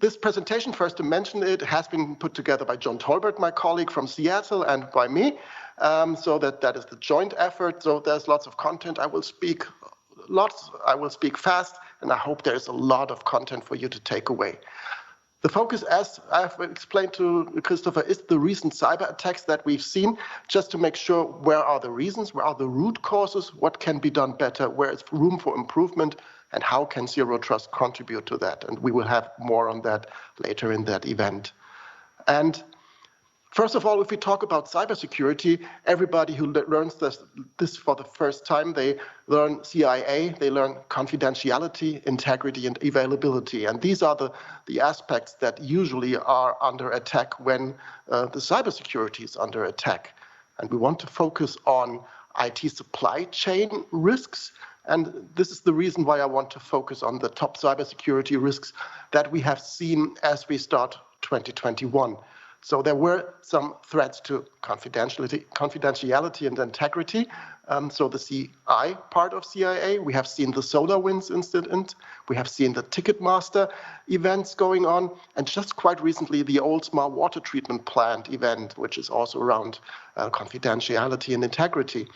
This presentation, first to mention it, has been put together by John Tolbert, my colleague from Seattle, and by me. So that is the joint effort. So there's lots of content. I will speak fast, and I hope there's a lot of content for you to take away. The focus, as I've explained to Christopher, is the recent cyber attacks that we've seen, just to make sure where are the reasons, where are the root causes, what can be done better, where is room for improvement, and how can Zero Trust contribute to that. And we will have more on that later in that event. And first of all, if we talk about cybersecurity, everybody who learns this for the first time, they learn CIA, they learn confidentiality, integrity, and availability. And these are the aspects that usually are under attack when the cybersecurity is under attack. And we want to focus on IT supply chain risks. And this is the reason why I want to focus on the top cybersecurity risks that we have seen as we start 2021. So there were some threats to confidentiality and integrity. So the CI part of CIA, we have seen the SolarWinds incident, we have seen the Ticketmaster events going on, and just quite recently the Oldsmar water treatment plant event, which is also around confidentiality and integrity.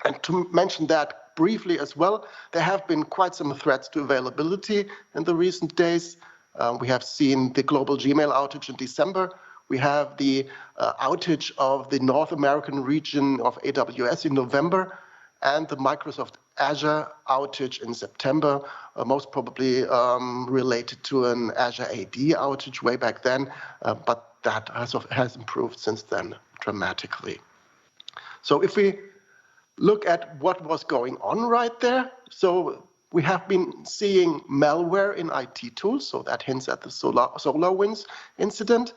And to mention that briefly as well, there have been quite some threats to availability in the recent days. We have seen the global Gmail outage in December. We have the outage of the North American region of AWS in November, and the Microsoft Azure outage in September, most probably related to an Azure AD outage way back then, but that has improved since then dramatically. So if we look at what was going on right there, so we have been seeing malware in IT tools, so that hints at the SolarWinds incident.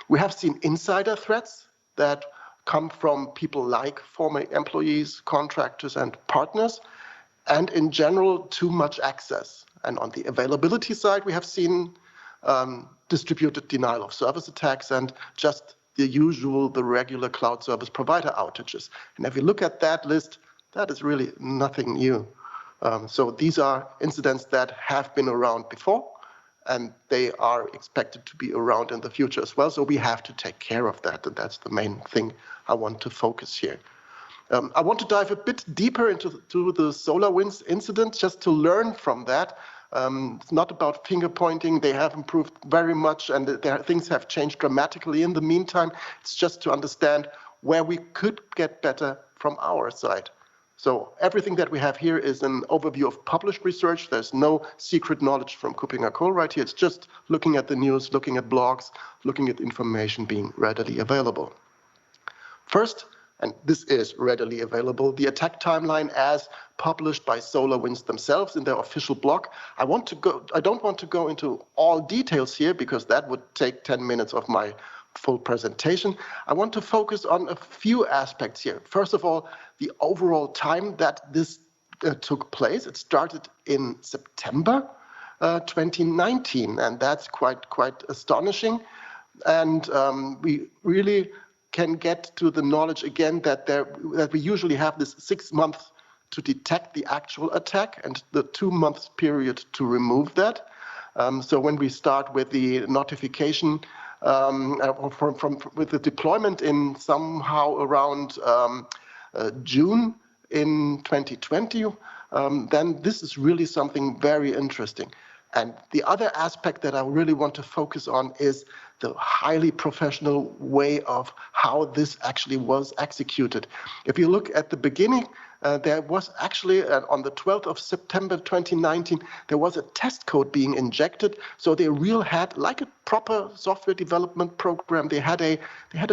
We have seen insider threats that come from people like former employees, contractors, and partners, and in general, too much access. And on the availability side, we have seen distributed denial of service attacks and just the regular cloud service provider outages. And if you look at that list, that is really nothing new. So these are incidents that have been around before, and they are expected to be around in the future as well. So we have to take care of that, and that's the main thing I want to focus here. I want to dive a bit deeper into the SolarWinds incident, just to learn from that. It's not about finger pointing. They have improved very much, and things have changed dramatically in the meantime. It's just to understand where we could get better from our side. So everything that we have here is an overview of published research. There's no secret knowledge from KuppingerCole right here. It's just looking at the news, looking at blogs, looking at information being readily available. First, and this is readily available, the attack timeline as published by SolarWinds themselves in their official blog. I don't want to go into all details here because that would take 10 minutes of my full presentation. I want to focus on a few aspects here. First of all, the overall time that this took place. It started in September 2019, and that's quite astonishing. And we really can get to the knowledge again that we usually have this 6 months to detect the actual attack and the 2 months period to remove that. So when we start with the notification with the deployment in somehow around June in 2020, then this is really something very interesting. And the other aspect that I really want to focus on is the highly professional way of how this actually was executed. If you look at the beginning, there was actually, on the 12th of September 2019, there was a test code being injected. So they really had, like a proper software development program, they had a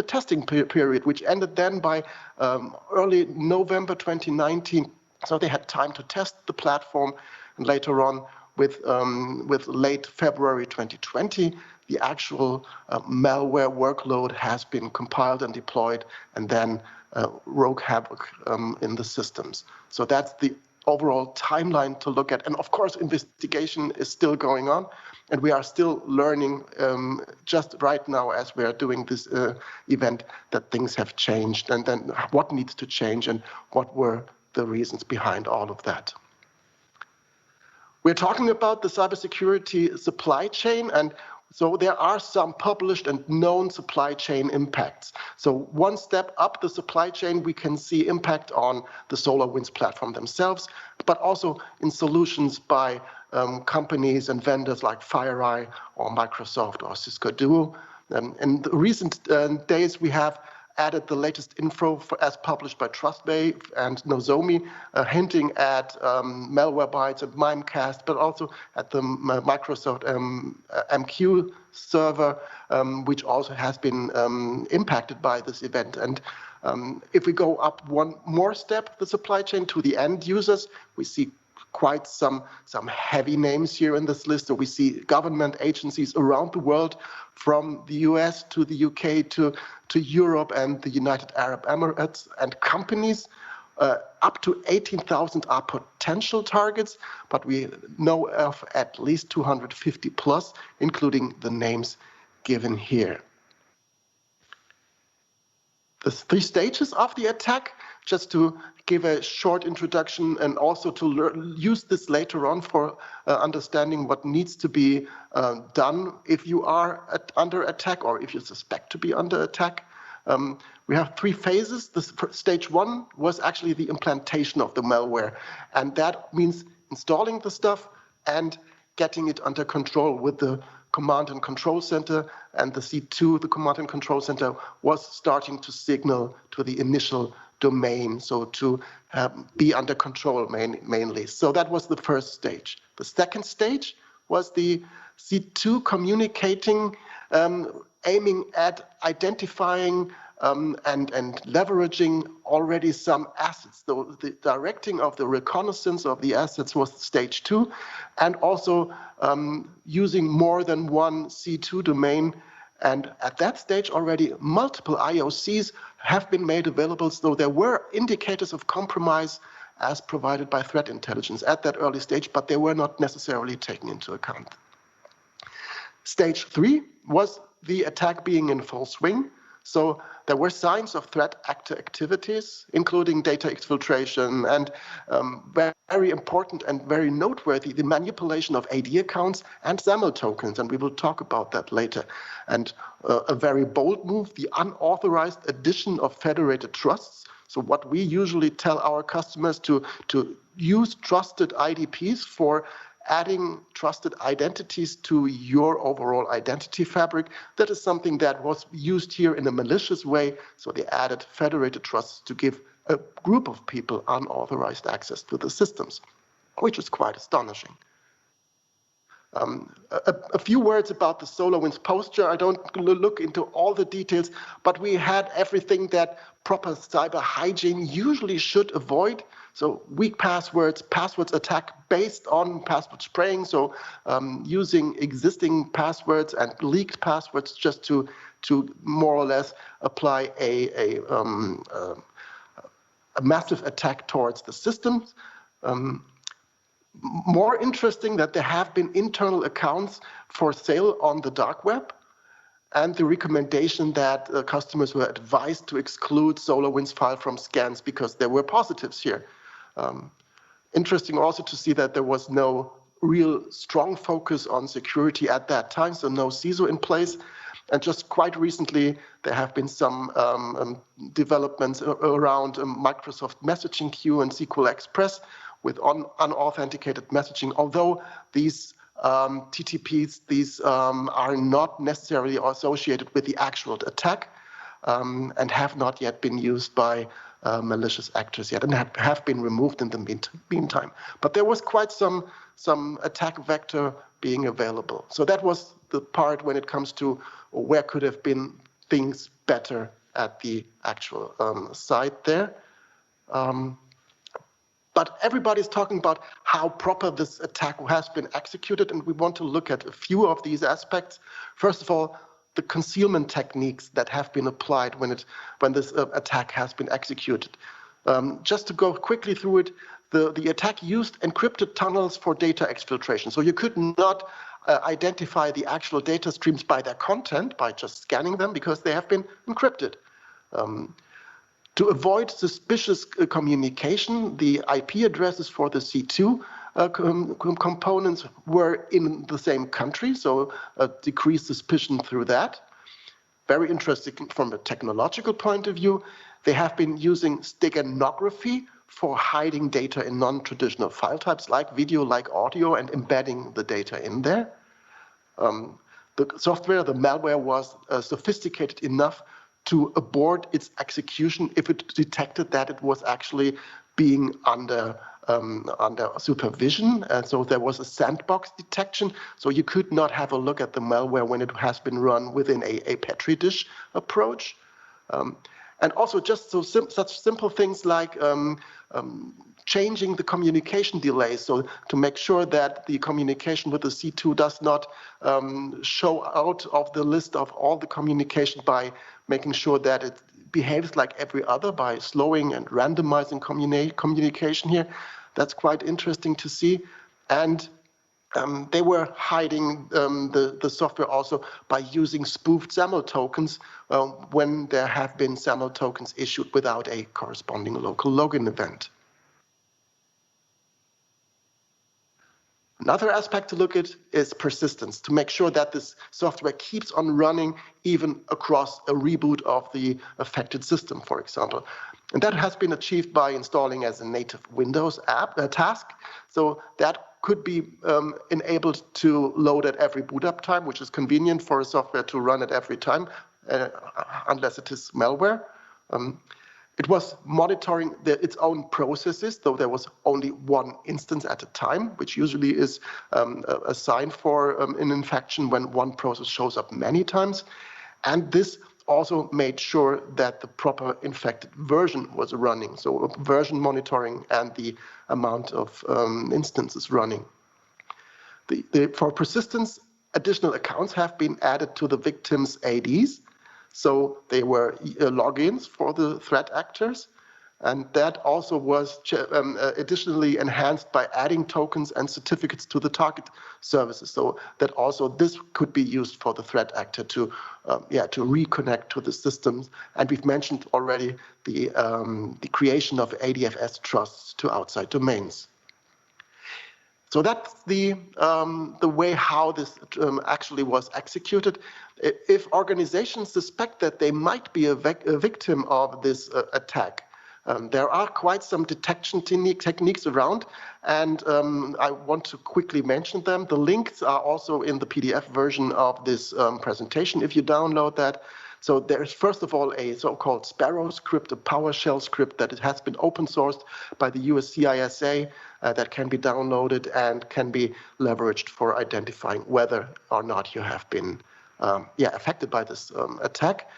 testing period, which ended then by early November 2019. So they had time to test the platform, and later on, with late February 2020, the actual malware workload has been compiled and deployed, and then rogue havoc in the systems. So that's the overall timeline to look at. And of course, investigation is still going on, and we are still learning just right now as we are doing this event that things have changed, and then what needs to change and what were the reasons behind all of that. We're talking about the cybersecurity supply chain, and So there are some published and known supply chain impacts. So one step up the supply chain, we can see impact on the SolarWinds platform themselves, but also in solutions by companies and vendors like FireEye or Microsoft or Cisco Duo. In the recent days, we have added the latest info as published by Trustwave and Nozomi, hinting at Malwarebytes and Mimecast, but also at the Microsoft MQ server, which also has been impacted by this event. And if we go up one more step, the supply chain to the end users, we see quite some heavy names here in this list. So we see government agencies around the world, from the US to the UK to Europe and the United Arab Emirates, and companies. Up to 18,000 are potential targets, but we know of at least 250 plus, including the names given here. The 3 stages of the attack, just to give a short introduction and also to use this later on for understanding what needs to be done if you are under attack or if you suspect to be under attack. We have 3 phases. Stage 1 was actually the implantation of the malware, and that means installing the stuff and getting it under control with the command and control center, and the C2, the command and control center, was starting to signal to the initial domain, so to be under control mainly. So that was the first stage. The second stage was the C2 communicating, aiming at identifying and leveraging already some assets. So the directing of the reconnaissance of the assets was stage 2, and also using more than one C2 domain. And at that stage already, multiple IOCs have been made available, so there were indicators of compromise as provided by threat intelligence at that early stage, but they were not necessarily taken into account. Stage 3 was the attack being in full swing. So there were signs of threat actor activities, including data exfiltration and very important and very noteworthy, the manipulation of AD accounts and SAML tokens, and we will talk about that later. And a very bold move, the unauthorized addition of federated trusts. So what we usually tell our customers to use trusted IDPs for adding trusted identities to your overall identity fabric. That is something that was used here in a malicious way. So they added federated trusts to give a group of people unauthorized access to the systems, which is quite astonishing. A few words about the SolarWinds posture. I don't look into all the details, but we had everything that proper cyber hygiene usually should avoid. So weak passwords attack based on password spraying, so using existing passwords and leaked passwords just to more or less apply a massive attack towards the systems. More interesting that there have been internal accounts for sale on the dark web, and the recommendation that customers were advised to exclude SolarWinds file from scans because there were positives here. Interesting also to see that there was no real strong focus on security at that time, so no CISO in place. And just quite recently, there have been some developments around Microsoft Messaging Queue and SQL Express with unauthenticated messaging, although these TTPs, are not necessarily associated with the actual attack and have not yet been used by malicious actors yet and have been removed in the meantime. But there was quite some attack vector being available. So that was the part when it comes to where could have been things better at the actual site there. But everybody's talking about how proper this attack has been executed, and we want to look at a few of these aspects. First of all, the concealment techniques that have been applied when this attack has been executed. Just to go quickly through it, the attack used encrypted tunnels for data exfiltration. So you could not identify the actual data streams by their content, by just scanning them, because they have been encrypted. To avoid suspicious communication, the IP addresses for the C2 components were in the same country, so decreased suspicion through that. Very interesting from a technological point of view. They have been using steganography for hiding data in non-traditional file types like video, like audio, and embedding the data in there. The software, the malware, was sophisticated enough to abort its execution if it detected that it was actually being under supervision. And so there was a sandbox detection. So you could not have a look at the malware when it has been run within a Petri dish approach. And also just such simple things like changing the communication delay, so to make sure that the communication with the C2 does not show out of the list of all the communication by making sure that it behaves like every other by slowing and randomizing communication here. That's quite interesting to see. And they were hiding the software also by using spoofed SAML tokens when there have been SAML tokens issued without a corresponding local login event. Another aspect to look at is persistence, to make sure that this software keeps on running even across a reboot of the affected system, for example. And that has been achieved by installing as a native Windows task. So that could be enabled to load at every boot up time, which is convenient for a software to run at every time, unless it is malware. It was monitoring its own processes, though there was only one instance at a time, which usually is a sign for an infection when one process shows up many times. And this also made sure that the proper infected version was running, so version monitoring and the amount of instances running. For persistence, additional accounts have been added to the victim's ADs. So they were logins for the threat actors. And that also was additionally enhanced by adding tokens and certificates to the target services. So that also this could be used for the threat actor to reconnect to the systems. And we've mentioned already the creation of ADFS trusts to outside domains. So that's the way how this actually was executed. If organizations suspect that they might be a victim of this attack, there are quite some detection techniques around, and I want to quickly mention them. The links are also in the PDF version of this presentation if you download that. So there is, first of all, a so-called Sparrow script, a PowerShell script that has been open sourced by the US CISA that can be downloaded and can be leveraged for identifying whether or not you have been affected by this attack.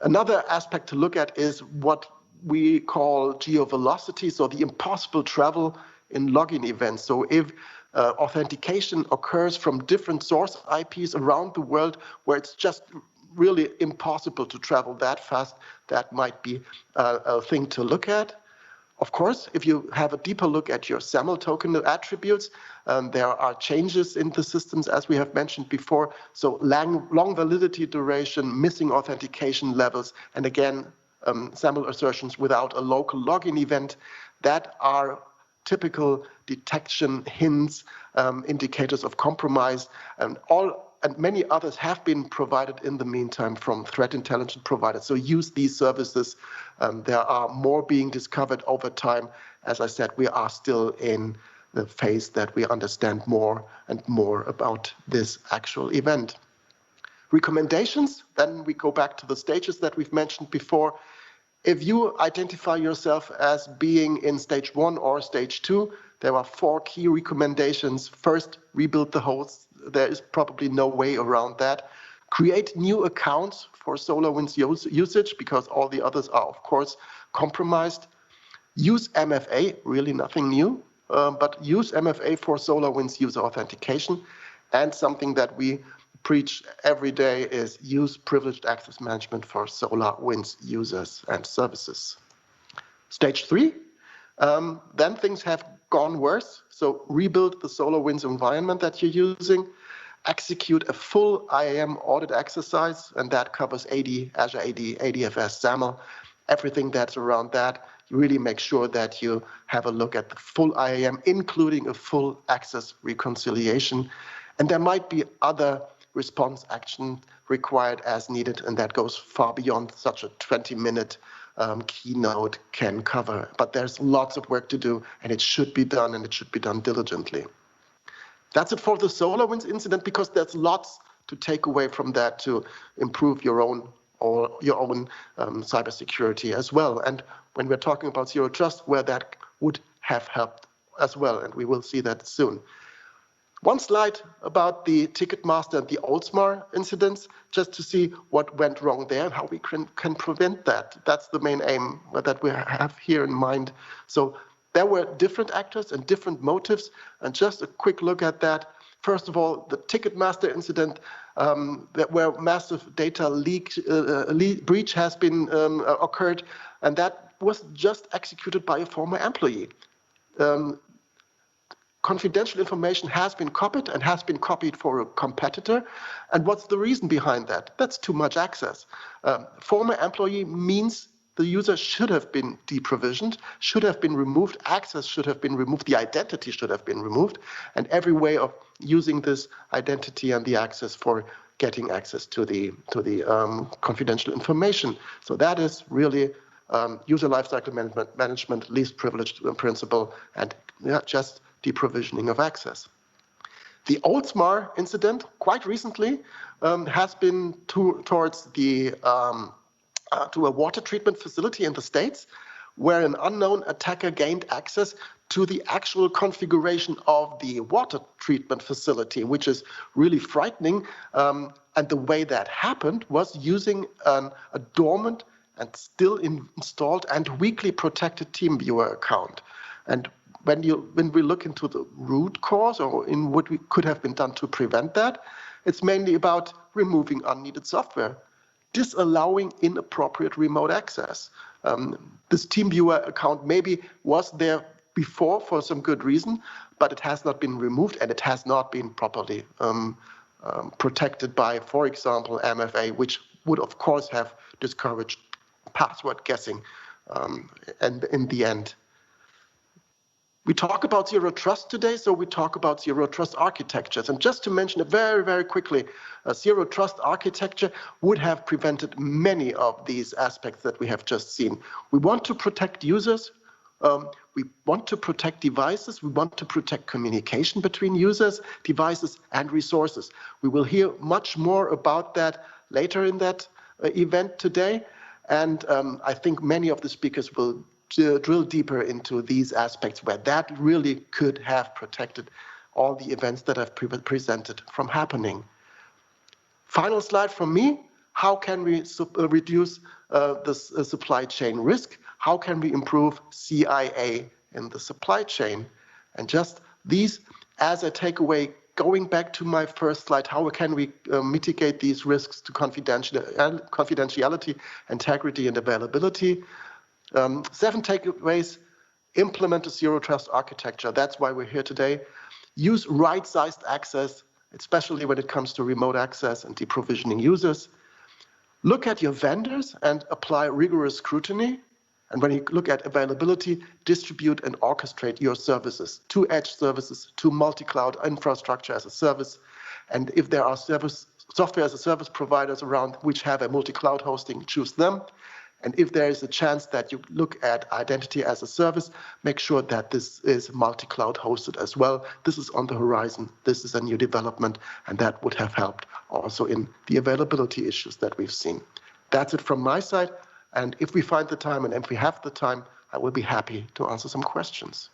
Another aspect to look at is what we call geovelocity, so the impossible travel in login events. So if authentication occurs from different source IPs around the world where it's just really impossible to travel that fast, that might be a thing to look at. Of course, if you have a deeper look at your SAML token attributes, there are changes in the systems, as we have mentioned before. So long validity duration, missing authentication levels, and again, SAML assertions without a local login event, that are typical detection hints, indicators of compromise, and many others have been provided in the meantime from threat intelligence providers. So use these services. There are more being discovered over time. As I said, we are still in the phase that we understand more and more about this actual event. Recommendations, then we go back to the stages that we've mentioned before. If you identify yourself as being in stage 1 or stage 2, there are 4 key recommendations. First, rebuild the hosts. There is probably no way around that. Create new accounts for SolarWinds usage because all the others are, of course, compromised. Use MFA, really nothing new, but use MFA for SolarWinds user authentication. And something that we preach every day is use privileged access management for SolarWinds users and services. Stage 3, then things have gone worse. So rebuild the SolarWinds environment that you're using, execute a full IAM audit exercise, and that covers AD, Azure AD, ADFS, SAML, everything that's around that. really make sure that you have a look at the full IAM, including a full access reconciliation. And there might be other response action required as needed, and that goes far beyond such a 20-minute keynote can cover. But there's lots of work to do, and it should be done, and it should be done diligently. That's it for the SolarWinds incident, because there's lots to take away from that to improve your own cybersecurity as well. And when we're talking about zero trust, where that would have helped as well, and we will see that soon. One slide about the Ticketmaster and the Oldsmar incidents, just to see what went wrong there and how we can prevent that. That's the main aim that we have here in mind. So there were different actors and different motives, and just a quick look at that. First of all, the Ticketmaster incident, where massive data breach has been occurred, and that was just executed by a former employee. Confidential information has been copied and has been copied for a competitor. And what's the reason behind that? That's too much access. Former employee means the user should have been deprovisioned, should have been removed, access should have been removed, the identity should have been removed, and every way of using this identity and the access for getting access to the confidential information. So that is really user lifecycle management, least privileged principle, and just deprovisioning of access. The Oldsmar incident, quite recently, has been towards the to a water treatment facility in the States, where an unknown attacker gained access to the actual configuration of the water treatment facility, which is really frightening. And the way that happened was using a dormant and still installed and weakly protected TeamViewer account. And when we look into the root cause, or in what we could have been done to prevent that, it's mainly about removing unneeded software, disallowing inappropriate remote access. This TeamViewer account maybe was there before for some good reason, but it has not been removed, and it has not been properly protected by, for example, MFA, which would of course have discouraged password guessing. And in the end, we talk about zero trust today, so we talk about zero trust architectures. And just to mention it very, very quickly, a zero trust architecture would have prevented many of these aspects that we have just seen. We want to protect users, we want to protect devices, we want to protect communication between users, devices, and resources. We will hear much more about that later in that event today, and I think many of the speakers will drill deeper into these aspects where that really could have protected all the events that I've presented from happening. Final slide from me. How can we reduce the supply chain risk? How can we improve CIA in the supply chain? And just these as a takeaway, going back to my first slide, how can we mitigate these risks to confidentiality, integrity, and availability? 7 takeaways: implement a zero trust architecture. That's why we're here today. Use right-sized access, especially when it comes to remote access and deprovisioning users. Look at your vendors and apply rigorous scrutiny. And when you look at availability, distribute and orchestrate your services to edge services, to multi-cloud infrastructure as a service. And if there are software as a service providers around which have a multi-cloud hosting, choose them. And if there is a chance that you look at identity as a service, make sure that this is multi-cloud hosted as well. This is on the horizon. This is a new development, and that would have helped also in the availability issues that we've seen. That's it from my side. And if we find the time and if we have the time, I will be happy to answer some questions.